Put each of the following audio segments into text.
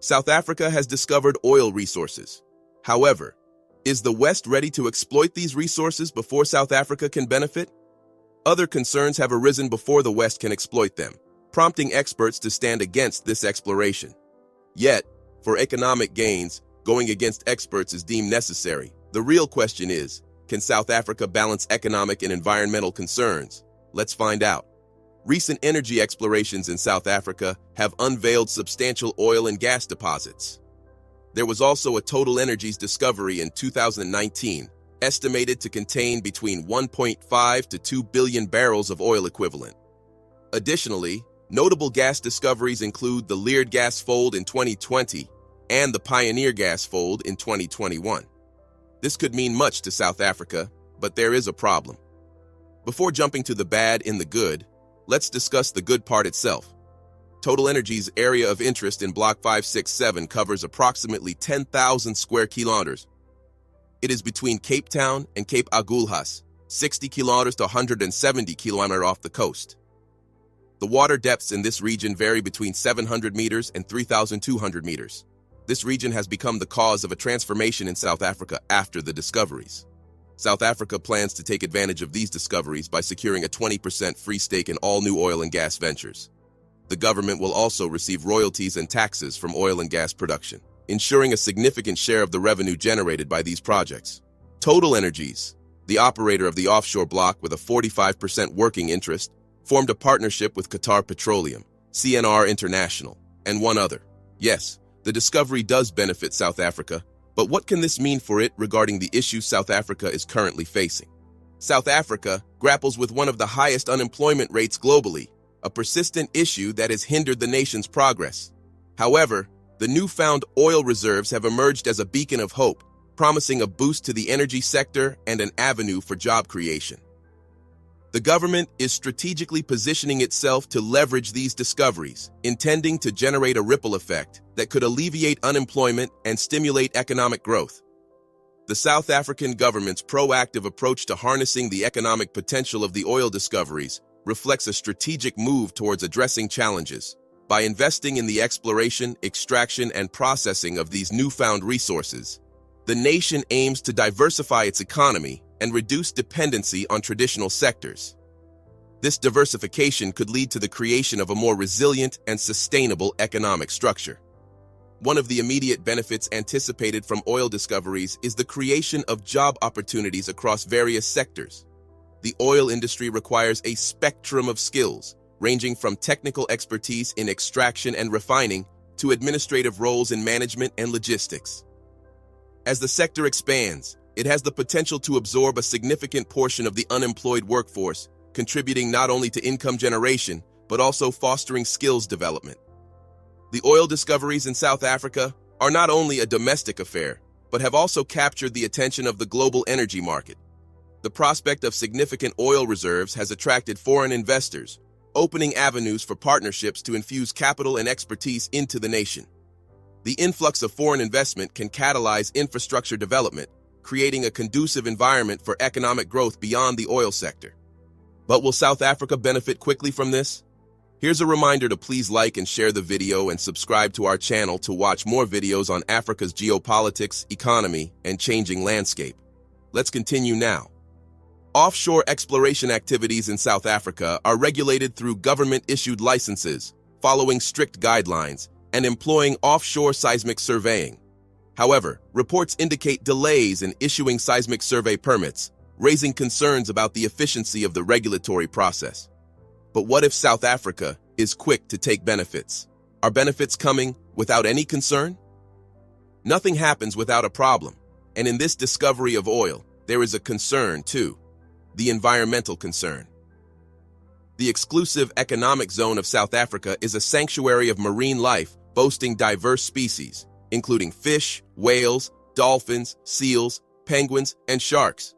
South Africa has discovered oil resources. However, is the West ready to exploit these resources before South Africa can benefit? Other concerns have arisen before the West can exploit them, prompting experts to stand against this exploration. Yet, for economic gains, going against experts is deemed necessary. The real question is, can South Africa balance economic and environmental concerns? Let's find out. Recent energy explorations in South Africa have unveiled substantial oil and gas deposits. There was also a Total Energies discovery in 2019, estimated to contain between 1.5 to 2 billion barrels of oil equivalent. Additionally, notable gas discoveries include the Leard gas fold in 2020 and the Pioneer gas fold in 2021. This could mean much to South Africa, but there is a problem. Before jumping to the bad in the good, let's discuss the good part itself. Total Energies' area of interest in Block 567 covers approximately 10,000 square kilometers. It is between Cape Town and Cape Agulhas, 60 kilometers to 170 kilometers off the coast. The water depths in this region vary between 700 meters and 3,200 meters. This region has become the cause of a transformation in South Africa after the discoveries. South Africa plans to take advantage of these discoveries by securing a 20% free stake in all new oil and gas ventures. The government will also receive royalties and taxes from oil and gas production, ensuring a significant share of the revenue generated by these projects. Total Energies, the operator of the offshore block with a 45% working interest, formed a partnership with Qatar Petroleum, CNR International, and one other. Yes, the discovery does benefit South Africa, but what can this mean for it regarding the issues South Africa is currently facing? South Africa grapples with one of the highest unemployment rates globally, a persistent issue that has hindered the nation's progress. However, the newfound oil reserves have emerged as a beacon of hope, promising a boost to the energy sector and an avenue for job creation. The government is strategically positioning itself to leverage these discoveries, intending to generate a ripple effect that could alleviate unemployment and stimulate economic growth. The South African government's proactive approach to harnessing the economic potential of the oil discoveries reflects a strategic move towards addressing challenges. By investing in the exploration, extraction, and processing of these newfound resources, the nation aims to diversify its economy and reduce dependency on traditional sectors. This diversification could lead to the creation of a more resilient and sustainable economic structure. One of the immediate benefits anticipated from oil discoveries is the creation of job opportunities across various sectors. The oil industry requires a spectrum of skills, ranging from technical expertise in extraction and refining to administrative roles in management and logistics. As the sector expands, it has the potential to absorb a significant portion of the unemployed workforce, contributing not only to income generation, but also fostering skills development. The oil discoveries in South Africa are not only a domestic affair, but have also captured the attention of the global energy market. The prospect of significant oil reserves has attracted foreign investors, opening avenues for partnerships to infuse capital and expertise into the nation. The influx of foreign investment can catalyze infrastructure development, creating a conducive environment for economic growth beyond the oil sector. But will South Africa benefit quickly from this? Here's a reminder to please like and share the video and subscribe to our channel to watch more videos on Africa's geopolitics, economy, and changing landscape. Let's continue now. Offshore exploration activities in South Africa are regulated through government-issued licenses, following strict guidelines, and employing offshore seismic surveying. However, reports indicate delays in issuing seismic survey permits, raising concerns about the efficiency of the regulatory process. But what if South Africa is quick to take benefits? Are benefits coming without any concern? Nothing happens without a problem, and in this discovery of oil, there is a concern too, the environmental concern. The exclusive economic zone of South Africa is a sanctuary of marine life boasting diverse species, including fish, whales, dolphins, seals, penguins, and sharks.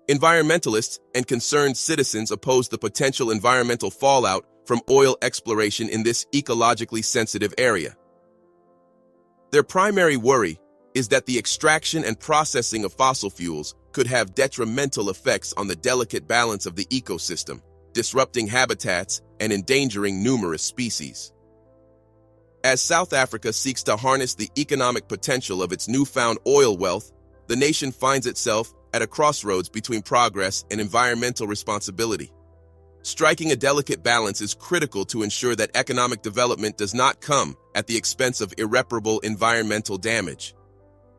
Environmentalists and concerned citizens oppose the potential environmental fallout from oil exploration in this ecologically sensitive area. Their primary worry is that the extraction and processing of fossil fuels could have detrimental effects on the delicate balance of the ecosystem, disrupting habitats and endangering numerous species. As South Africa seeks to harness the economic potential of its newfound oil wealth, the nation finds itself at a crossroads between progress and environmental responsibility. Striking a delicate balance is critical to ensure that economic development does not come at the expense of irreparable environmental damage.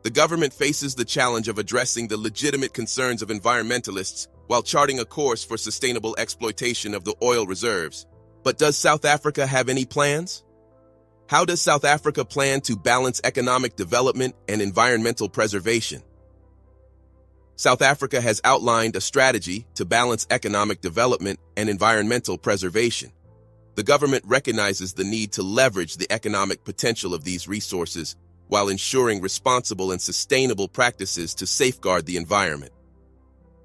The government faces the challenge of addressing the legitimate concerns of environmentalists while charting a course for sustainable exploitation of the oil reserves. But does South Africa have any plans? How does South Africa plan to balance economic development and environmental preservation? South Africa has outlined a strategy to balance economic development and environmental preservation. The government recognizes the need to leverage the economic potential of these resources while ensuring responsible and sustainable practices to safeguard the environment.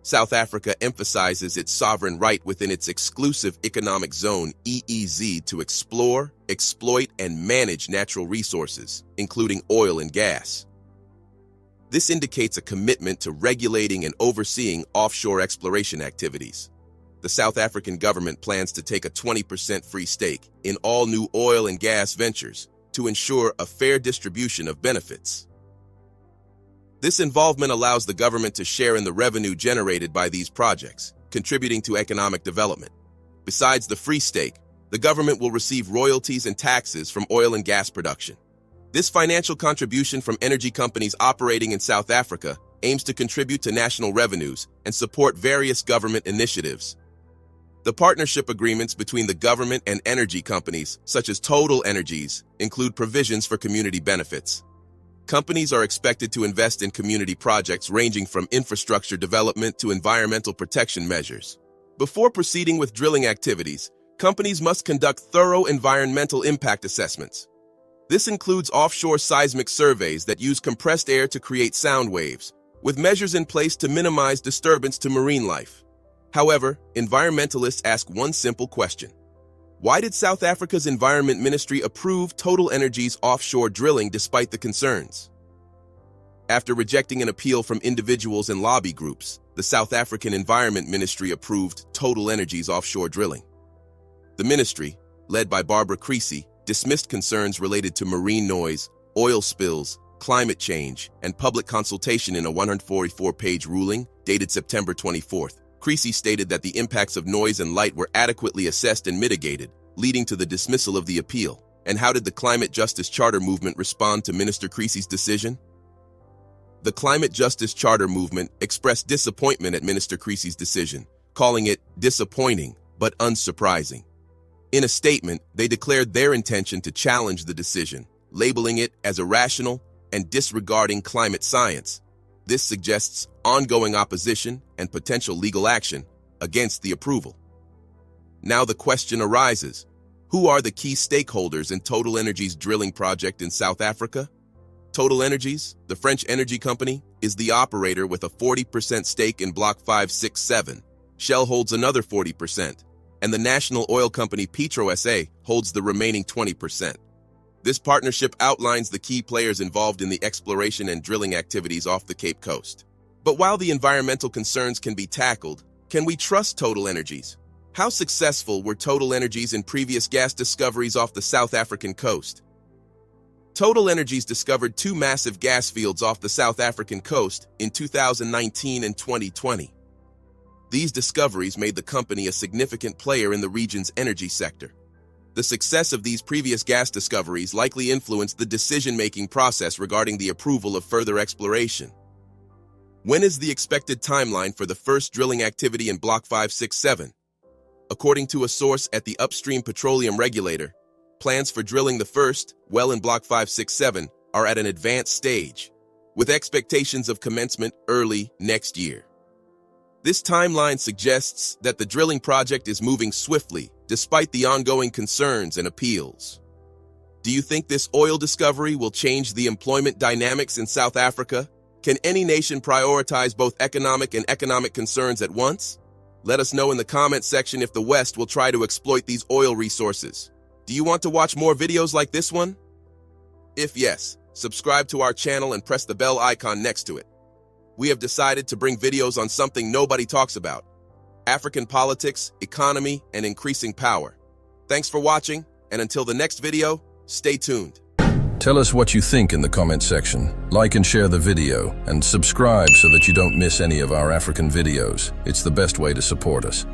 South Africa emphasizes its sovereign right within its exclusive economic zone, EEZ, to explore, exploit, and manage natural resources, including oil and gas. This indicates a commitment to regulating and overseeing offshore exploration activities. The South African government plans to take a 20% free stake in all new oil and gas ventures to ensure a fair distribution of benefits. This involvement allows the government to share in the revenue generated by these projects, contributing to economic development. Besides the free stake, the government will receive royalties and taxes from oil and gas production. This financial contribution from energy companies operating in South Africa aims to contribute to national revenues and support various government initiatives. The partnership agreements between the government and energy companies, such as Total Energies, include provisions for community benefits. Companies are expected to invest in community projects ranging from infrastructure development to environmental protection measures. Before proceeding with drilling activities, companies must conduct thorough environmental impact assessments. This includes offshore seismic surveys that use compressed air to create sound waves, with measures in place to minimize disturbance to marine life. However, environmentalists ask one simple question. Why did South Africa's Environment Ministry approve Total Energies' offshore drilling despite the concerns? After rejecting an appeal from individuals and lobby groups, the South African Environment Ministry approved Total Energies' offshore drilling. The ministry, led by Barbara Creasy, dismissed concerns related to marine noise, oil spills, climate change, and public consultation in a 144-page ruling dated September 24th. Creasy stated that the impacts of noise and light were adequately assessed and mitigated, leading to the dismissal of the appeal. And how did the Climate Justice Charter movement respond to Minister Creasy's decision? The Climate Justice Charter movement expressed disappointment at Minister Creasy's decision, calling it disappointing but unsurprising. In a statement, they declared their intention to challenge the decision, labeling it as irrational and disregarding climate science. This suggests ongoing opposition and potential legal action against the approval. Now the question arises, who are the key stakeholders in Total Energies' drilling project in South Africa? Total Energies, the French energy company, is the operator with a 40% stake in Block 567. Shell holds another 40%, and the national oil company Petro SA holds the remaining 20%. This partnership outlines the key players involved in the exploration and drilling activities off the Cape Coast. But while the environmental concerns can be tackled, can we trust Total Energies? How successful were Total Energies in previous gas discoveries off the South African coast? Total Energies discovered two massive gas fields off the South African coast in 2019 and 2020. These discoveries made the company a significant player in the region's energy sector. The success of these previous gas discoveries likely influenced the decision-making process regarding the approval of further exploration. When is the expected timeline for the first drilling activity in Block 567? According to a source at the Upstream Petroleum Regulator, plans for drilling the first well in Block 567 are at an advanced stage, with expectations of commencement early next year. This timeline suggests that the drilling project is moving swiftly despite the ongoing concerns and appeals. Do you think this oil discovery will change the employment dynamics in South Africa? Can any nation prioritize both economic and economic concerns at once? Let us know in the comment section if the West will try to exploit these oil resources. Do you want to watch more videos like this one? If yes, subscribe to our channel and press the bell icon next to it. We have decided to bring videos on something nobody talks about: African politics, economy, and increasing power. Thanks for watching, and until the next video, Stay tuned. Tell us what you think in the comment section. Like and share the video, and subscribe so that you don't miss any of our African videos. It's the best way to support us.